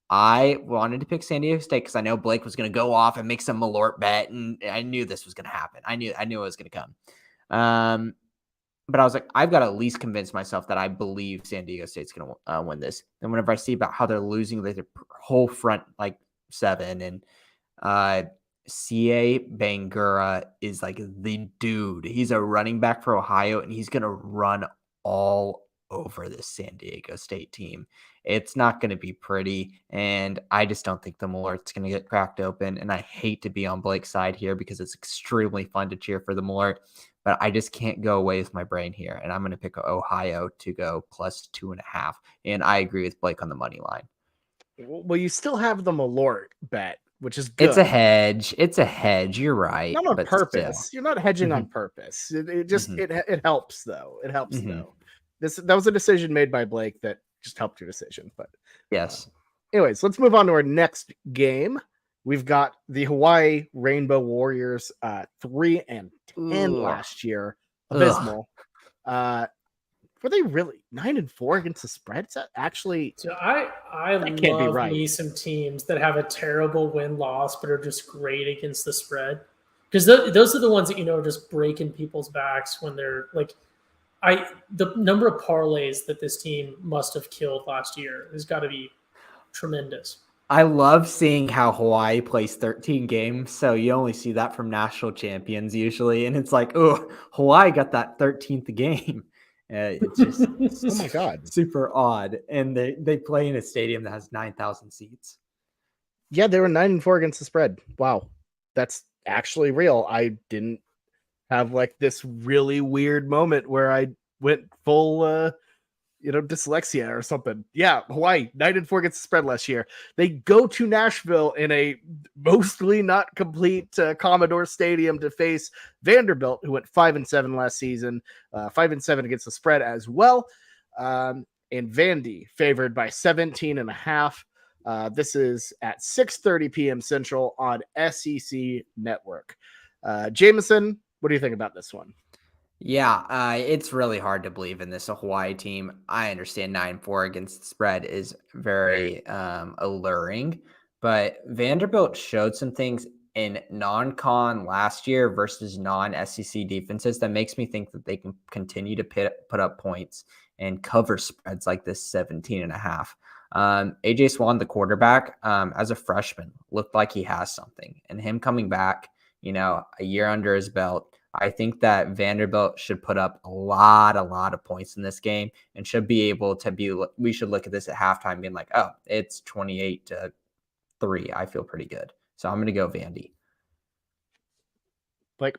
I wanted to pick San Diego State because I know Blake was going to go off and make some Malort bet, and I knew this was going to happen. I knew it was going to come. But I was like, I've got to at least convince myself that I believe San Diego State's going to win this. And whenever I see about how they're losing their whole front like seven, and CA Bangura is like the dude. He's a running back for Ohio, and he's going to run all over this San Diego State team. It's not going to be pretty, and I just don't think the Malort's going to get cracked open, and I hate to be on Blake's side here because it's extremely fun to cheer for the Malort, but I just can't go away with my brain here, and I'm going to pick Ohio to go plus 2.5, and I agree with Blake on the money line. Well, you still have the Malort bet, which is good. It's a hedge. It's a hedge. You're right. Not on but purpose. Still. You're not hedging on purpose. It just it helps though. It helps though. That was a decision made by Blake that just helped your decision. But yes. Anyways, let's move on to our next game. We've got the Hawaii Rainbow Warriors 3-10 last year. Abysmal. Were they really 9-4 against the spread? Is that actually? So I love me some teams that have a terrible win-loss but are just great against the spread, because those are the ones that are just breaking people's backs when they're like, the number of parlays that this team must have killed last year has got to be tremendous. I love seeing how Hawaii plays 13 games. So you only see that from national champions usually. And it's like, oh, Hawaii got that 13th game. It's just oh my God, super odd. And they play in a stadium that has 9,000 seats. Yeah, they were 9-4 against the spread. Wow. That's actually real. I didn't have like this really weird moment where I went full dyslexia or something. Yeah, Hawaii 9-4 against the spread last year. They go to Nashville in a mostly not complete Commodore Stadium to face Vanderbilt, who went 5-7 last season, 5-7 against the spread as well. And Vandy favored by 17.5. This is at 6:30 p.m. Central on SEC Network. Jameson, what do you think about this one? Yeah, it's really hard to believe in this Hawaii team. I understand 9-4 against the spread is very alluring, but Vanderbilt showed some things in non-con last year versus non-SEC defenses that makes me think that they can continue to put up points and cover spreads like this 17.5. AJ Swan, the quarterback, as a freshman, looked like he has something, and him coming back, a year under his belt, I think that Vanderbilt should put up a lot of points in this game and should be able to we should look at this at halftime being like, oh, it's 28-3. I feel pretty good. So I'm going to go Vandy. Like,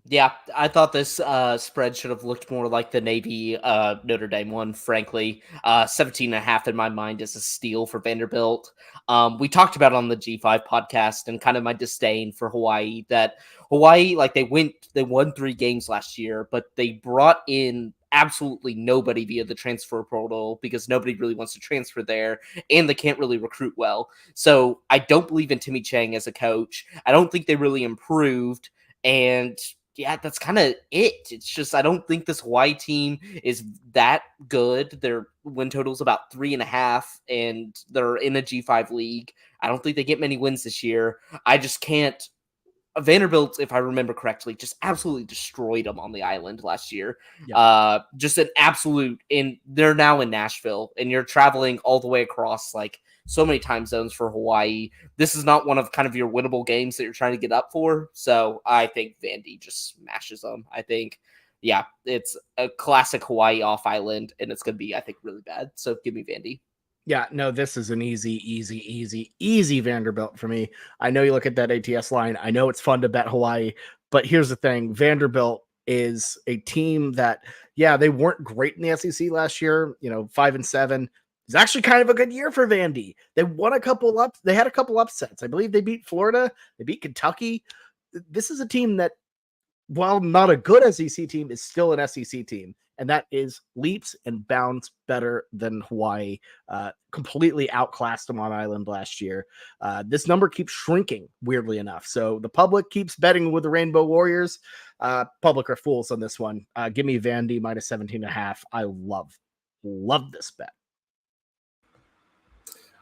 yeah, I thought this spread should have looked more like the Navy Notre Dame one, frankly. 17.5 in my mind is a steal for Vanderbilt. We talked about on the G5 podcast and kind of my disdain for Hawaii, that Hawaii, like they won 3 games last year, but they brought in absolutely nobody via the transfer portal because nobody really wants to transfer there, and they can't really recruit well. So I don't believe in Timmy Chang as a coach. I don't think they really improved, and yeah, that's kind of it. It's just, I don't think this Hawaii team is that good. Their win total is about 3.5, and they're in a G5 league. I don't think they get many wins this year. I just can't. Vanderbilt, if I remember correctly, just absolutely destroyed them on the island last year. Yep. Just an absolute, and they're now in Nashville, and you're traveling all the way across like so many time zones for Hawaii. This is not one of kind of your winnable games that you're trying to get up for. So I think Vandy just smashes them. I think, yeah, it's a classic Hawaii off island, and it's going to be, I think, really bad. So give me Vandy. Yeah, no, this is an easy Vanderbilt for me. I know you look at that ATS line. I know it's fun to bet Hawaii, But here's the thing. Vanderbilt is a team that, yeah, they weren't great in the SEC last year, 5-7. It's actually kind of a good year for Vandy. They won they had a couple upsets. I believe they beat Florida. They beat Kentucky. This is a team that, while not a good SEC team, is still an SEC team. And that is leaps and bounds better than Hawaii. Completely outclassed them on Island last year. This number keeps shrinking, weirdly enough. So the public keeps betting with the Rainbow Warriors. Public are fools on this one. Give me Vandy minus 17.5. I love this bet.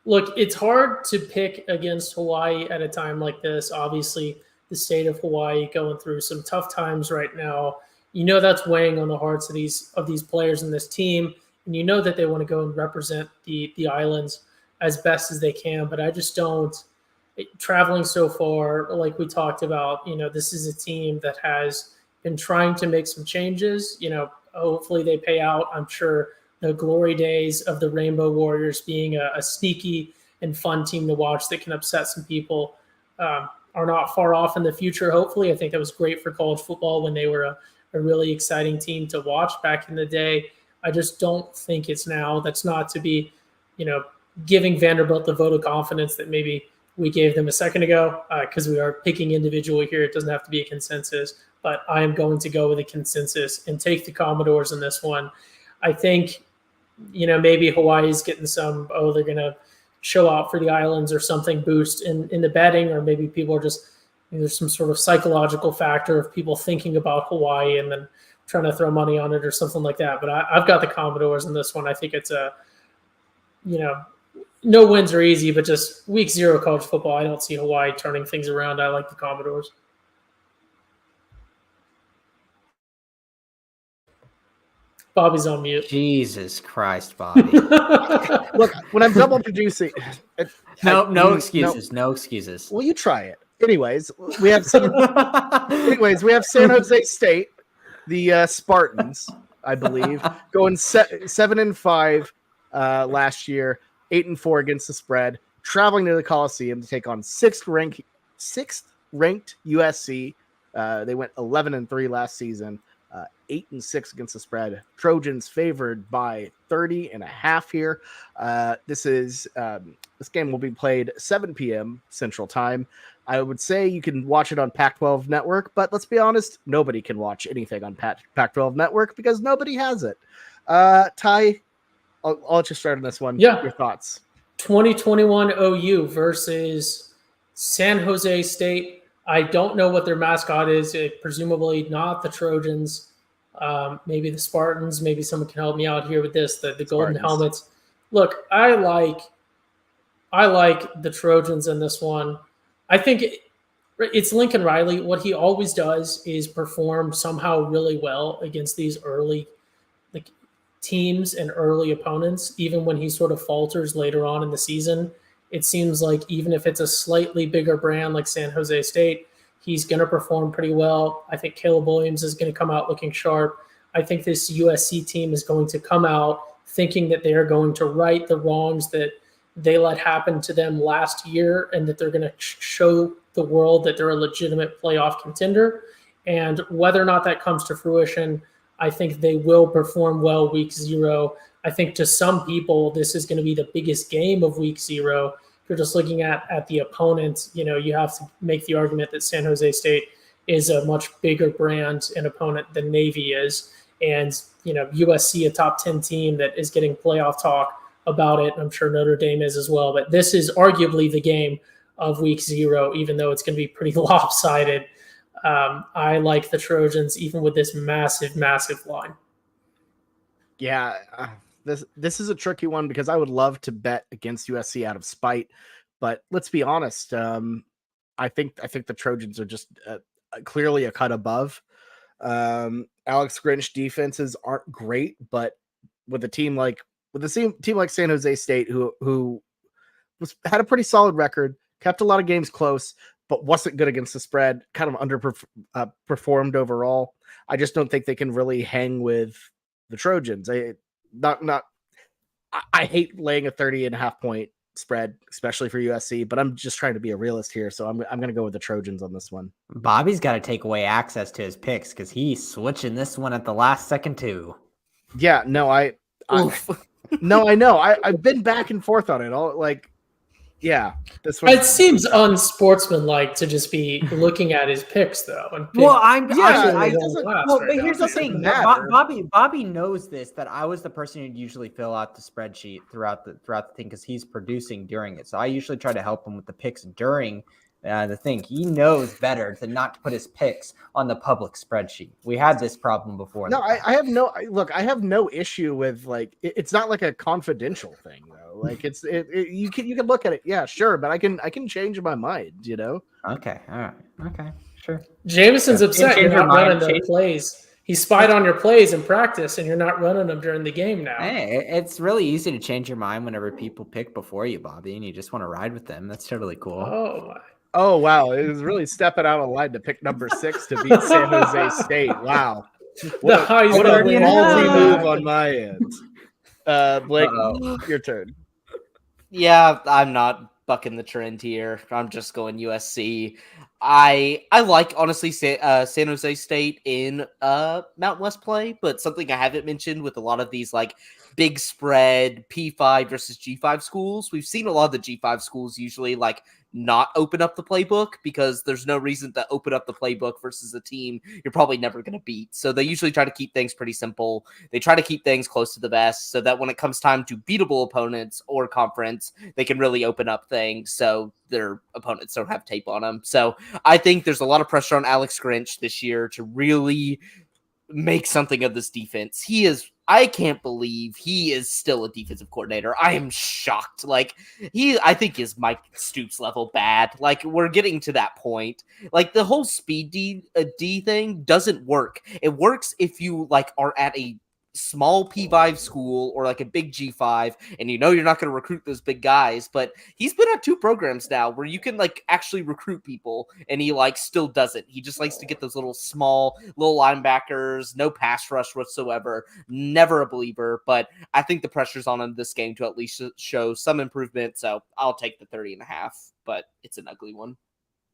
Look, it's hard to pick against Hawaii at a time like this. Obviously, the state of Hawaii going through some tough times right now. That's weighing on the hearts of these players in this team, and that they want to go and represent the islands as best as they can. But I just don't. Traveling so far, like we talked about, this is a team that has been trying to make some changes. Hopefully they pay out. I'm sure the glory days of the Rainbow Warriors being a sneaky and fun team to watch that can upset some people are not far off in the future. Hopefully, I think that was great for college football when they were a really exciting team to watch back in the day. I just don't think it's now. That's not to be, giving Vanderbilt the vote of confidence that maybe we gave them a second ago, because we are picking individually here. It doesn't have to be a consensus, but I am going to go with a consensus and take the Commodores in this one. I think, maybe Hawaii's getting some, they're going to show out for the islands or something boost in the betting, or maybe people are just, there's some sort of psychological factor of people thinking about Hawaii and then trying to throw money on it or something like that. But I've got the Commodores in this one. I think it's no wins are easy, but just week 0 college football, I don't see Hawaii turning things around. I like the Commodores. Bobby's on mute. Jesus Christ, Bobby. Look, when I'm double producing, No excuses. No excuses. Well, you try it. Anyways, we have San Jose State, the Spartans, I believe, going 7-5 last year, 8-4 against the spread, traveling to the Coliseum to take on sixth ranked USC. They went 11-3 last season. 8-6 against the spread. Trojans favored by 30.5 here. This game will be played 7 p.m. Central Time. I would say you can watch it on Pac-12 Network, but let's be honest, nobody can watch anything on Pac-12 Network because nobody has it. Ty, I'll let you start on this one. Yeah. Your thoughts. 2021 OU versus San Jose State. I don't know what their mascot is. Presumably not the Trojans. Maybe the Spartans. Maybe someone can help me out here with this. The golden helmets. Look, I like the Trojans in this one. I think it's Lincoln Riley. What he always does is perform somehow really well against these early teams and early opponents, even when he sort of falters later on in the season. It seems like even if it's a slightly bigger brand like San Jose State, he's going to perform pretty well. I think Caleb Williams is going to come out looking sharp. I think this USC team is going to come out thinking that they are going to right the wrongs that they let happen to them last year, and that they're going to show the world that they're a legitimate playoff contender. And whether or not that comes to fruition, I think they will perform well week 0. I think to some people, this is going to be the biggest game of week 0. If you're just looking at the opponent, you have to make the argument that San Jose State is a much bigger brand and opponent than Navy is. And, USC, a top 10 team that is getting playoff talk about it. I'm sure Notre Dame is as well. But this is arguably the game of week 0, even though it's going to be pretty lopsided. I like the Trojans, even with this massive, massive line. Yeah, this is a tricky one because I would love to bet against USC out of spite, but let's be honest. I think the Trojans are just clearly a cut above. Alex Grinch defenses aren't great, but with a team like San Jose State, who had a pretty solid record, kept a lot of games close, but wasn't good against the spread, kind of underperformed overall. I just don't think they can really hang with the Trojans. I hate laying a 30.5 point spread, especially for USC, but I'm just trying to be a realist here. So I'm going to go with the Trojans on this one. Bobby's got to take away access to his picks because he's switching this one at the last second too. Yeah, no, I no, I know. I've been back and forth on it. This one. It seems unsportsmanlike to just be looking at his picks, though. And but here's the thing. Bobby knows this, that I was the person who'd usually fill out the spreadsheet throughout the thing because he's producing during it. So I usually try to help him with the picks during the thing. He knows better to not put his picks on the public spreadsheet. We had this problem before. No, I have no issue with it's not like a confidential thing though. Like you can look at it, yeah, sure, but I can change my mind, you know. Okay, all right, okay, sure. Jameson's upset you're not running the plays. He spied on your plays in practice, and you're not running them during the game now. Hey, it's really easy to change your mind whenever people pick before you, Bobby, and you just want to ride with them. That's totally cool. Oh wow, it was really stepping out of line to pick number 6 to beat San Jose State. Wow, what a ballsy move on my end. Blake, your turn. Yeah, I'm not bucking the trend here. I'm just going USC. I like, honestly, San Jose State in Mountain West play, but something I haven't mentioned with a lot of these big spread P5 versus G5 schools, we've seen a lot of the G5 schools usually not open up the playbook because there's no reason to open up the playbook versus a team you're probably never going to beat. So they usually try to keep things pretty simple. They try to keep things close to the best so that when it comes time to beatable opponents or conference, they can really open up things so their opponents don't have tape on them. So I think there's a lot of pressure on Alex Grinch this year to really make something of this defense. I can't believe he is still a defensive coordinator. I am shocked. I think is Mike Stoops level bad. We're getting to that point. The whole speed D thing doesn't work. It works if you are at a small P5 school or a big G5 and you're not going to recruit those big guys, but he's been at 2 programs now where you can actually recruit people and he still doesn't. He just likes to get those little linebackers, no pass rush whatsoever. Never a believer, but I think the pressure's on him this game to at least show some improvement. So I'll take the 30.5, but it's an ugly one.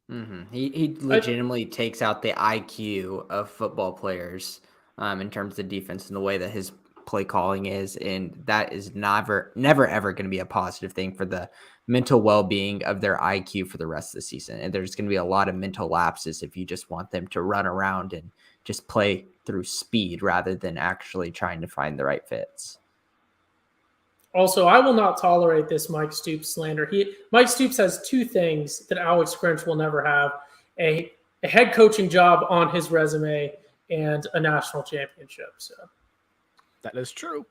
Mm-hmm. He legitimately takes out the IQ of football players in terms of defense and the way that his play calling is. And that is never, ever going to be a positive thing for the mental well-being of their IQ for the rest of the season. And there's going to be a lot of mental lapses if you just want them to run around and just play through speed rather than actually trying to find the right fits. Also, I will not tolerate this Mike Stoops slander. Mike Stoops has 2 things that Alex Grinch will never have: a head coaching job on his resume and a national championship. So that is true.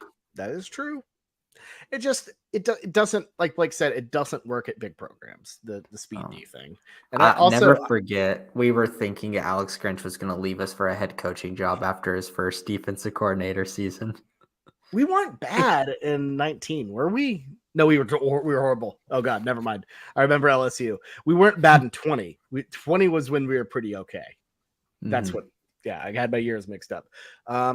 It doesn't, like Blake said, it doesn't work at big programs, the speed D thing. And I'll never forget, we were thinking Alex Grinch was going to leave us for a head coaching job after his first defensive coordinator season. We weren't bad in 19, were we? No, we were horrible. Oh God, never mind. I remember LSU. We weren't bad in 20. 20 was when we were pretty okay. That's what. Yeah, I had my years mixed up.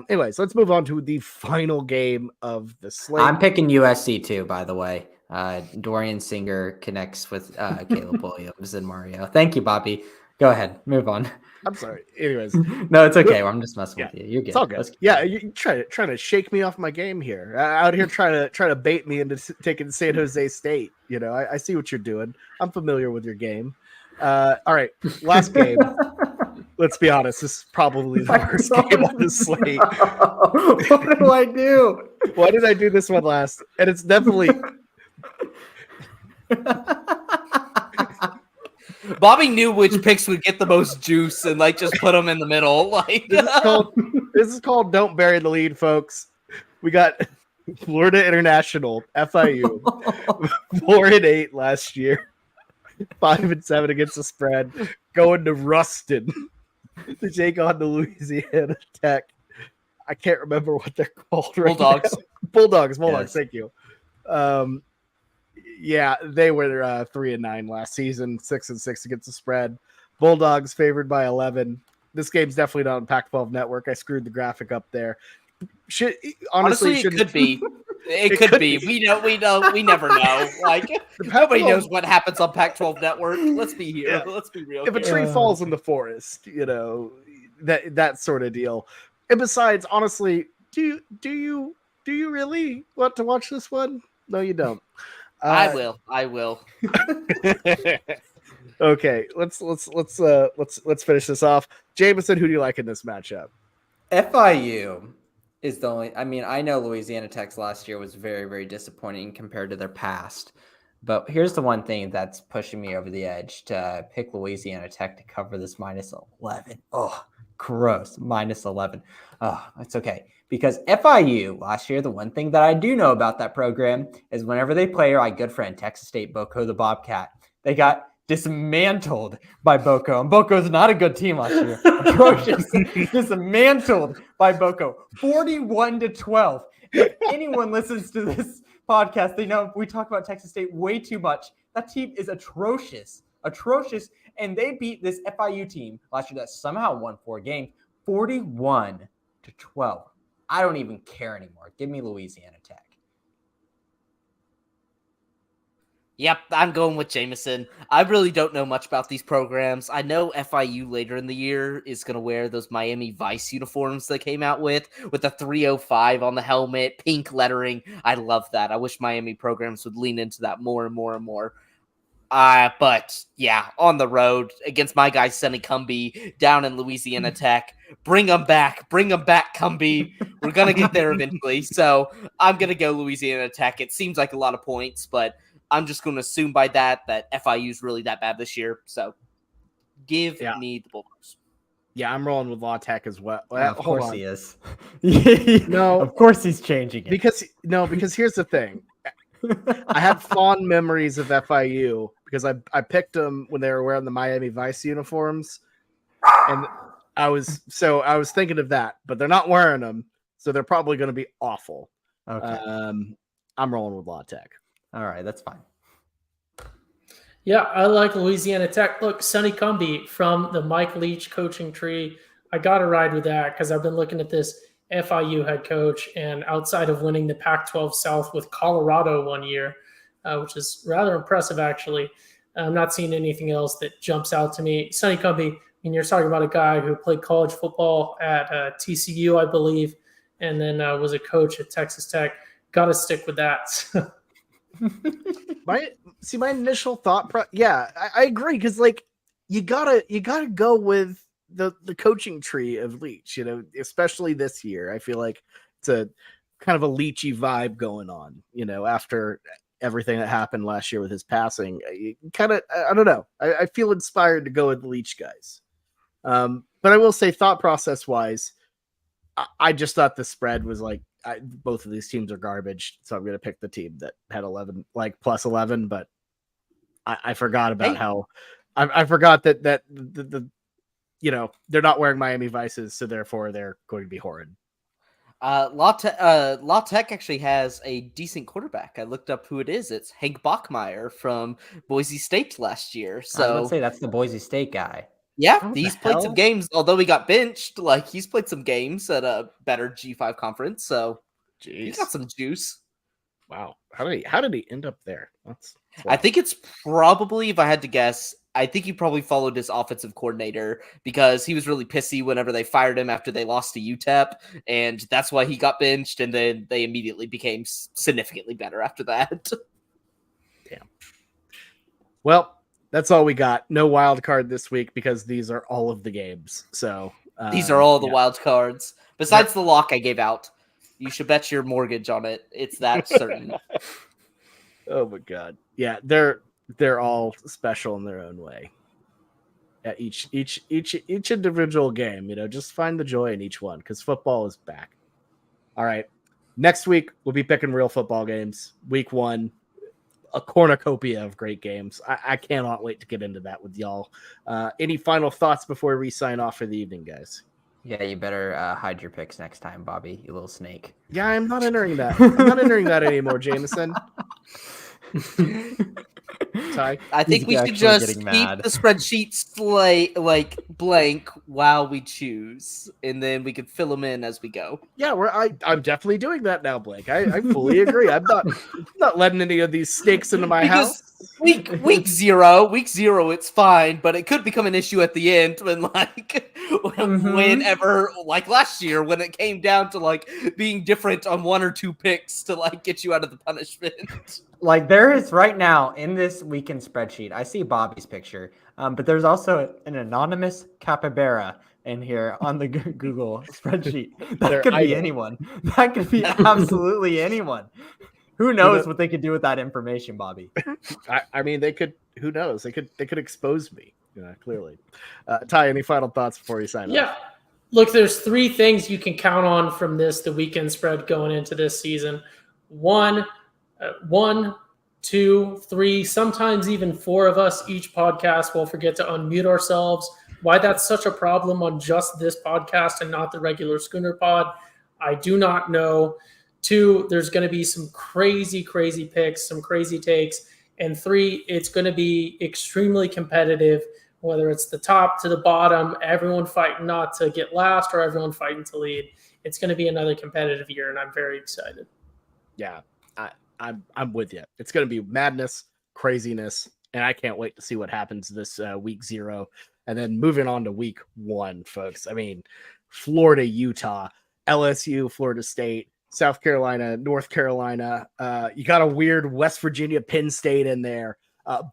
Anyways, let's move on to the final game of the slate. I'm picking USC too, by the way. Dorian Singer connects with Caleb Williams and Mario. Thank you, Bobby. Go ahead, move on. I'm sorry. Anyways, no, it's okay. I'm just messing with you. You're good. It's all good. Yeah, you're trying to shake me off my game here. Out here trying to bait me into taking San Jose State. You know, I see what you're doing. I'm familiar with your game. All right, last game. Let's be honest, this is probably the worst game on the slate. What do I do? Why did I do this one last? And it's definitely Bobby knew which picks would get the most juice and just put them in the middle. This is called Don't Bury the Lead, folks. We got Florida International, FIU, 4-8 last year, 5-7 against the spread, going to Ruston to take on the Louisiana Tech. I can't remember what they're called right Bulldogs. now. Bulldogs. Yes. Thank you. Yeah, they were 3-9 last season, 6-6 against the spread. Bulldogs favored by 11. This game's definitely not on Pac-12 Network. I screwed the graphic up there. Honestly, it could be. It could be. We never know. Like nobody knows what happens on Pac-12 Network. Let's be here. Yeah. Let's be real. If a tree falls in the forest, that sort of deal. And besides, honestly, do you really want to watch this one? No, you don't. I will. Okay, let's finish this off. Jameson, who do you like in this matchup? FIU is the only. I mean, I know Louisiana Tech's last year was very, very disappointing compared to their past. But here's the one thing that's pushing me over the edge to pick Louisiana Tech to cover this -11. Oh, gross. -11. Oh, it's okay. Because FIU last year, the one thing that I do know about that program is whenever they play our good friend, Texas State, Boko the Bobcat, they got dismantled by Boko. And Boko's not a good team last year. Atrocious. Dismantled by Boko. 41-12. If anyone listens to this podcast, they know we talk about Texas State way too much. That team is atrocious. Atrocious. And they beat this FIU team last year that somehow won 4 games, 41-12. I don't even care anymore. Give me Louisiana Tech. Yep, I'm going with Jameson. I really don't know much about these programs. I know FIU later in the year is going to wear those Miami Vice uniforms they came out with the 305 on the helmet, pink lettering. I love that. I wish Miami programs would lean into that more and more and more. But yeah, on the road against my guy, Sonny Cumbie, down in Louisiana Tech. Bring them back, Cumbie. We're going to get there eventually. So I'm going to go Louisiana Tech. It seems like a lot of points, but I'm just going to assume by that FIU is really that bad this year. So give me the Bulldogs. Yeah, I'm rolling with La Tech as well. Of course he is. No, of course he's changing it. Because here's the thing. I have fond memories of FIU because I picked them when they were wearing the Miami Vice uniforms, and I was thinking of that, but they're not wearing them, so they're probably going to be awful. Okay. I'm rolling with La Tech. All right, that's fine. Yeah, I like Louisiana Tech. Look, Sonny Cumbie from the Mike Leach coaching tree. I got to ride with that because I've been looking at this FIU head coach, and outside of winning the Pac-12 South with Colorado one year, which is rather impressive, actually, I'm not seeing anything else that jumps out to me. Sonny Cumbie, I mean, you're talking about a guy who played college football at TCU, I believe, and then was a coach at Texas Tech. Got to stick with that. My initial thought I agree because like you gotta go with the coaching tree of Leach, especially this year. I feel like it's a kind of a Leachy vibe going on, after everything that happened last year with his passing. I don't know. I feel inspired to go with the Leach guys. But I will say, thought process wise, I just thought the spread was like, both of these teams are garbage, so I'm going to pick the team that had 11, like plus 11. But I forgot about how I forgot that the they're not wearing Miami Vices, so therefore they're going to be horrid. La Tech actually has a decent quarterback. I looked up who it is. It's Hank Bachmeier from Boise State last year. So I would say that's the Boise State guy. Yeah, he's played some games. Although he got benched, like he's played some games at a better G5 conference. So he's got some juice. Wow, how did he end up there? I think it's probably, if I had to guess, I think he probably followed his offensive coordinator because he was really pissy whenever they fired him after they lost to UTEP, and that's why he got benched. And then they immediately became significantly better after that. Damn. Well. That's all we got. No wild card this week because these are all of the games. So these are all the wild cards. Besides the lock I gave out. You should bet your mortgage on it. It's that certain. Oh my god. Yeah, they're all special in their own way. At each individual game, just find the joy in each one because football is back. All right. Next week we'll be picking real football games. Week 1. A cornucopia of great games. I cannot wait to get into that with y'all. Any final thoughts before we sign off for the evening, guys? Yeah, you better hide your picks next time, Bobby, you little snake. Yeah, I'm not entering that. I'm not entering that anymore, Jameson. Ty? I think He's we should actually just getting keep mad. the spreadsheets like blank while we choose, and then we can fill them in as we go. Yeah, I'm definitely doing that now, Blake. I fully agree. I'm not letting any of these snakes into my house. Week zero, it's fine, but it could become an issue at the end when whenever like last year when it came down to like being different on one or two picks to like get you out of the punishment. Like there is right now in this weekend spreadsheet, I see Bobby's picture, but there's also an anonymous capybara in here on the Google spreadsheet. That could be anyone. That could be absolutely anyone. Who knows what they could do with that information, Bobby? I mean, they could. Who knows? They could expose me. Clearly. Ty, any final thoughts before you sign off? Yeah. Look, there's three things you can count on from the weekend spread going into this season. One, 2, 3, sometimes even 4 of us each podcast will forget to unmute ourselves. Why that's such a problem on just this podcast and not the regular Schooner Pod, I do not know. 2, there's going to be some crazy picks, some crazy takes. And 3, it's going to be extremely competitive, whether it's the top to the bottom, everyone fighting not to get last or everyone fighting to lead. It's going to be another competitive year, and I'm very excited. Yeah, I'm with you. It's going to be madness, craziness, and I can't wait to see what happens this week 0. And then moving on to week 1, folks. I mean, Florida, Utah, LSU, Florida State, South Carolina, North Carolina. You got a weird West Virginia, Penn State in there.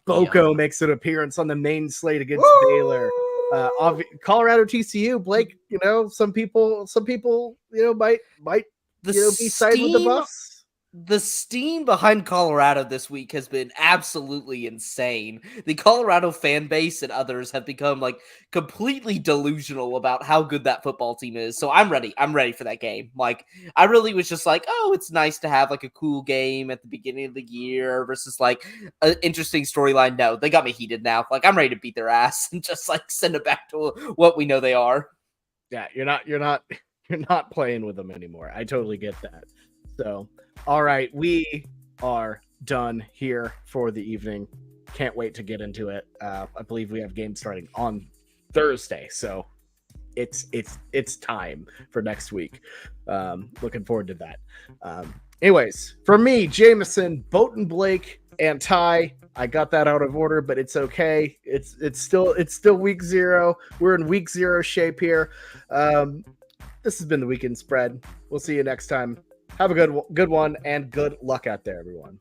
Boco makes an appearance on the main slate against Baylor. Colorado, TCU. Blake, some people, might be siding with the Buffs. The steam behind Colorado this week has been absolutely insane. The Colorado fan base and others have become like completely delusional about how good that football team is. So I'm ready. I'm ready for that game. Like I really was just like, oh, it's nice to have like a cool game at the beginning of the year versus like an interesting storyline. No, they got me heated now. Like I'm ready to beat their ass and just like send it back to what we know they are. Yeah, you're not playing with them anymore. I totally get that. So, all right, we are done here for the evening. Can't wait to get into it. I believe we have games starting on Thursday, so it's time for next week. Looking forward to that. Anyways, for me, Jameson, Boat and Blake, and Ty. I got that out of order, but it's okay. It's still week 0. We're in week 0 shape here. This has been the Weekend Spread. We'll see you next time. Have a good one, and good luck out there, everyone.